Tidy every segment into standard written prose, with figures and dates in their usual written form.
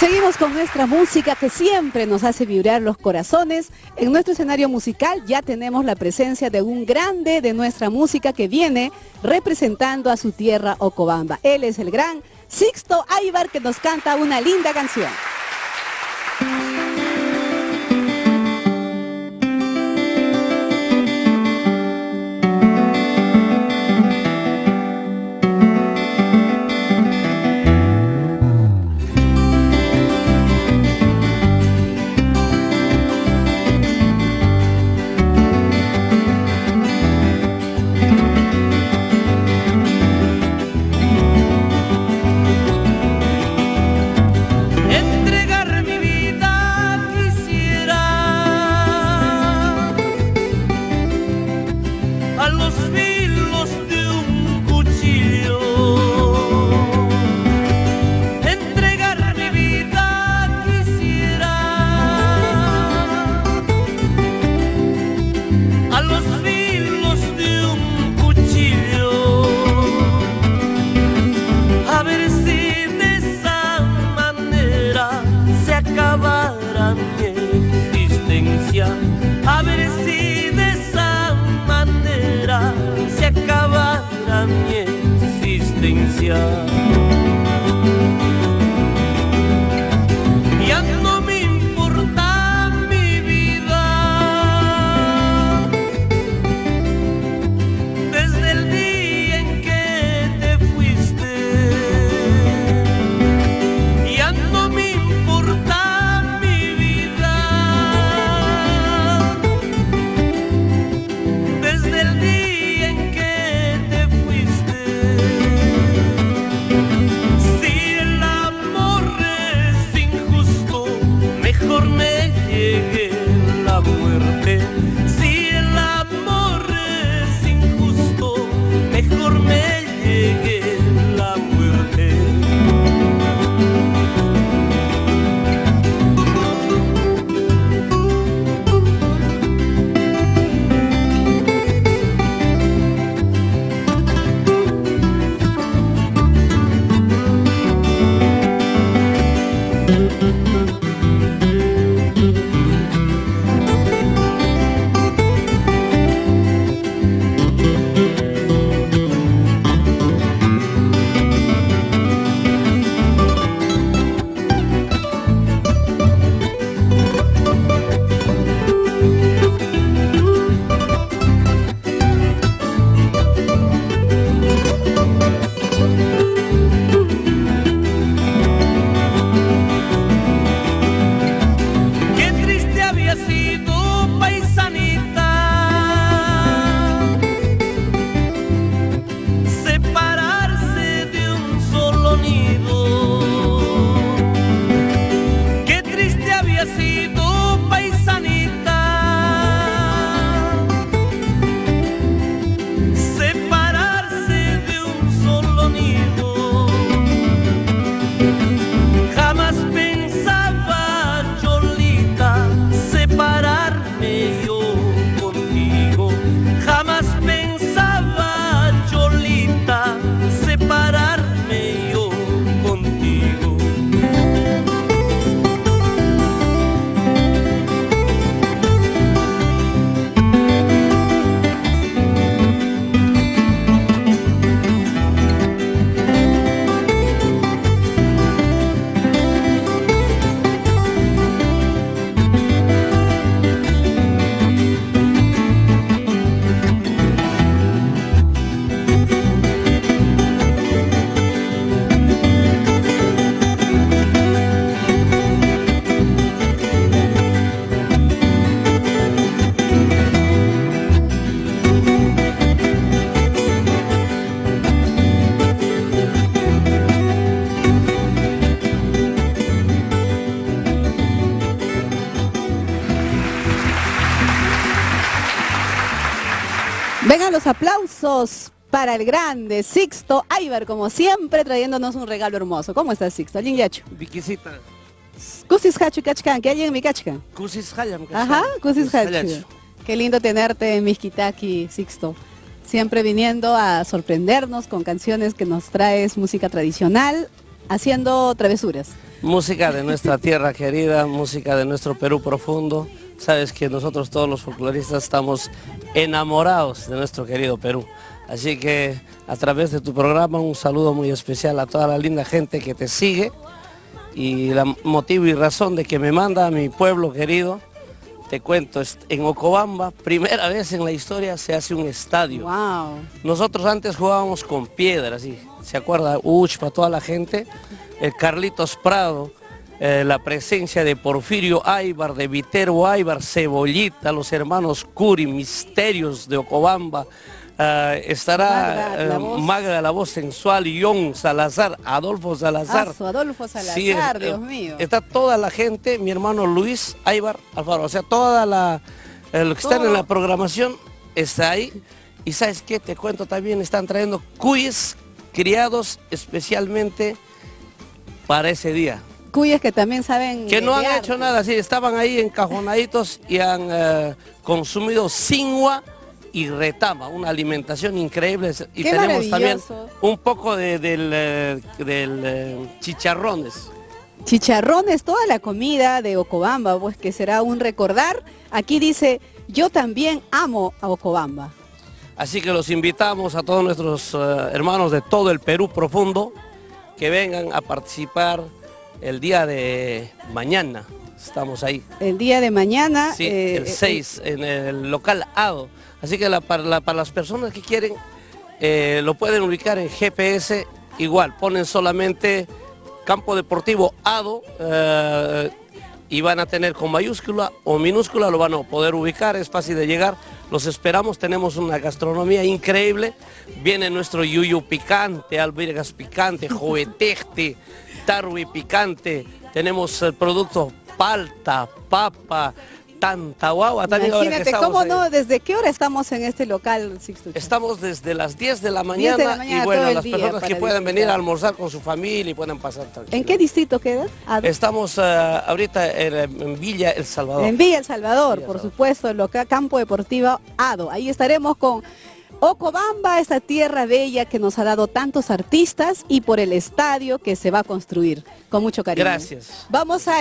Seguimos con nuestra música que siempre nos hace vibrar los corazones. En nuestro escenario musical ya tenemos la presencia de un grande de nuestra música que viene representando a su tierra Ocobamba. Él es el gran Sixto Aybar, que nos canta una linda canción. A ver si de esa manera se acabara mi existencia. Ya no me importa mi vida desde el día en que te fuiste. Ya no me importa mi vida desde el día en que te fuiste. Si el amor es injusto, mejor me llegue la muerte. Si el amor es injusto, mejor me llegue la muerte. Qué triste había sido, paisanita, separarse de un solo nido. Qué triste había sido, paisanita, separarse de un solo nido. Jamás pensaba, Cholita, separarme yo contigo. Jamás pensaba, Cholita, separarme yo contigo. Vengan los aplausos para el grande Sixto Aybar, como siempre, trayéndonos un regalo hermoso. ¿Cómo estás, Sixto? ¿Alguien yacho? Viquisita. Kusis hachu kachkan, ¿que alguien en mi kachkan? Kusis hayam. Ajá, kusis hachu. Qué lindo tenerte en Mixquitaqui, Sixto. Siempre viniendo a sorprendernos con canciones que nos traes música tradicional, haciendo travesuras. Música de nuestra tierra querida, música de nuestro Perú profundo. Sabes que nosotros todos los folcloristas estamos enamorados de nuestro querido Perú. Así que a través de tu programa un saludo muy especial a toda la linda gente que te sigue. Y el motivo y razón de que me manda a mi pueblo querido, te cuento, en Ocobamba, primera vez en la historia se hace un estadio. Wow. Nosotros antes jugábamos con piedras, ¿sí? ¿Se acuerda? Para toda la gente, el Carlitos Prado, la presencia de Porfirio Aybar, de Viterbo Aybar, Cebollita, los hermanos Curi, Misterios de Ocobamba, estará Magda la voz sensual, Ion Salazar, Adolfo Salazar. Adolfo Salazar, sí, Dios mío. Está toda la gente, mi hermano Luis Aybar Alfaro, o sea, toda lo que están en la programación está ahí. Y ¿sabes qué? Te cuento también, están trayendo cuyes criados especialmente para ese día. Cuyes que también saben... Que no han hecho nada, sí, estaban ahí encajonaditos y han consumido cingua y retama, una alimentación increíble. Y tenemos también un poco del chicharrones. Chicharrones, toda la comida de Ocobamba, pues que será un recordar. Aquí dice, yo también amo a Ocobamba. Así que los invitamos a todos nuestros hermanos de todo el Perú profundo que vengan a participar el día de mañana. Estamos ahí. El día de mañana. Sí, el 6, en el local ADO. Así que para las personas que quieren, lo pueden ubicar en GPS, igual, ponen solamente Campo Deportivo ADO y van a tener con mayúscula o minúscula, lo van a poder ubicar, es fácil de llegar. Los esperamos, tenemos una gastronomía increíble. Viene nuestro yuyu picante, albergas picante, joetecte, tarwi picante. Tenemos el producto palta, papa, tanta guagua. Imagínate, ¿cómo no? ¿Desde qué hora estamos en este local, Sixto? Estamos desde las 10 de la mañana, y bueno, las personas que pueden venir a almorzar con su familia y pueden pasar tranquilos. ¿En qué distrito queda? Estamos ahorita en Villa El Salvador. En Villa El Salvador, por supuesto, el local Campo Deportivo ADO. Ahí estaremos con Ocobamba, esa tierra bella que nos ha dado tantos artistas, y por el estadio que se va a construir, con mucho cariño. Gracias. Vamos a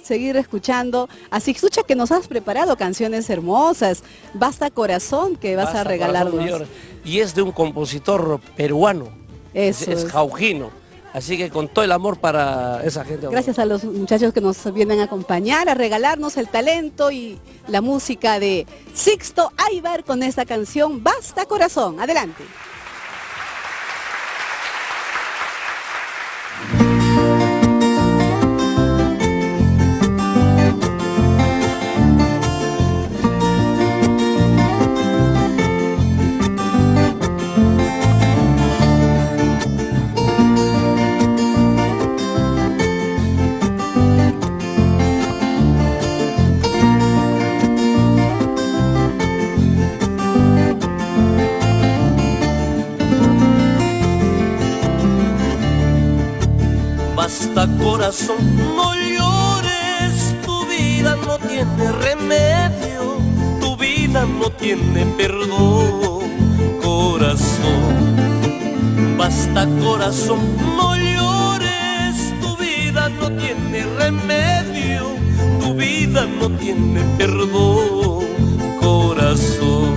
seguir escuchando a Sixtucha, que nos has preparado canciones hermosas. Basta Corazón, que vas a regalarnos. Y es de un compositor peruano. Eso es Jaujino. Así que con todo el amor para esa gente. Gracias a los muchachos que nos vienen a acompañar, a regalarnos el talento y la música de Sixto Aybar con esta canción Basta Corazón. Adelante. Basta corazón, no llores, tu vida no tiene remedio, tu vida no tiene perdón, corazón. Basta corazón, no llores, tu vida no tiene remedio, tu vida no tiene perdón, corazón.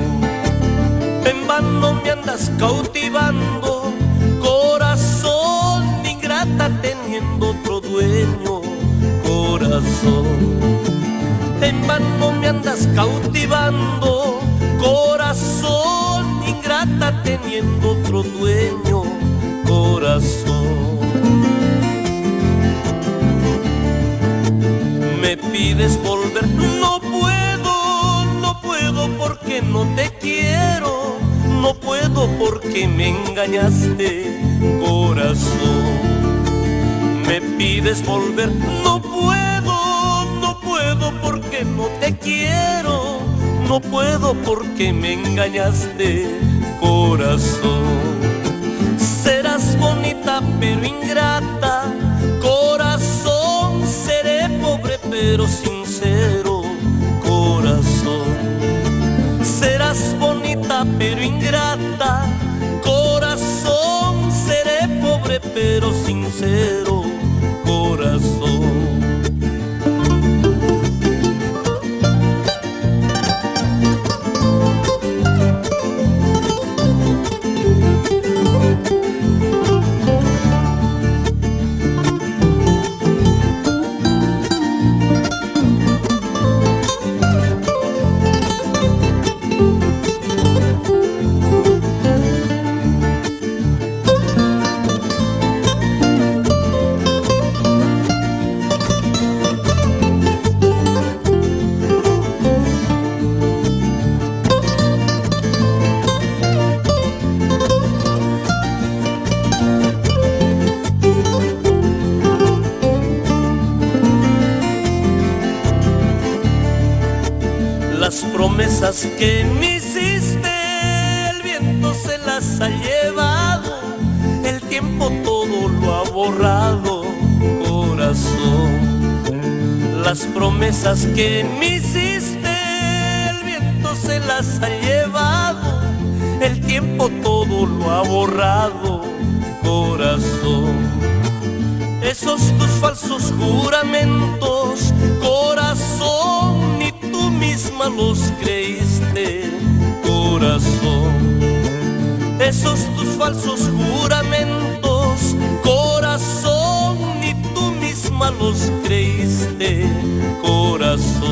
En vano me andas cautivando, corazón, ingrata teniendo otro dueño, corazón. En vano me andas cautivando, corazón, ingrata teniendo otro dueño, corazón. Me pides volver, no puedo porque no te quiero, no puedo porque me engañaste, corazón. Me pides volver, no puedo porque no te quiero, no puedo porque me engañaste, corazón. Serás bonita pero ingrata, corazón, seré pobre pero sincero, corazón. Serás bonita pero ingrata, corazón, seré pobre pero sincero, corazón. promesas que me hiciste, el viento se las ha llevado, el tiempo todo lo ha borrado, corazón. Las promesas que me hiciste, el viento se las ha llevado, el tiempo todo lo ha borrado, corazón. Esos tus falsos juramentos, corazón, ni tú misma los creíste, corazón. Esos tus falsos juramentos, corazón, ni tú misma los creíste, corazón.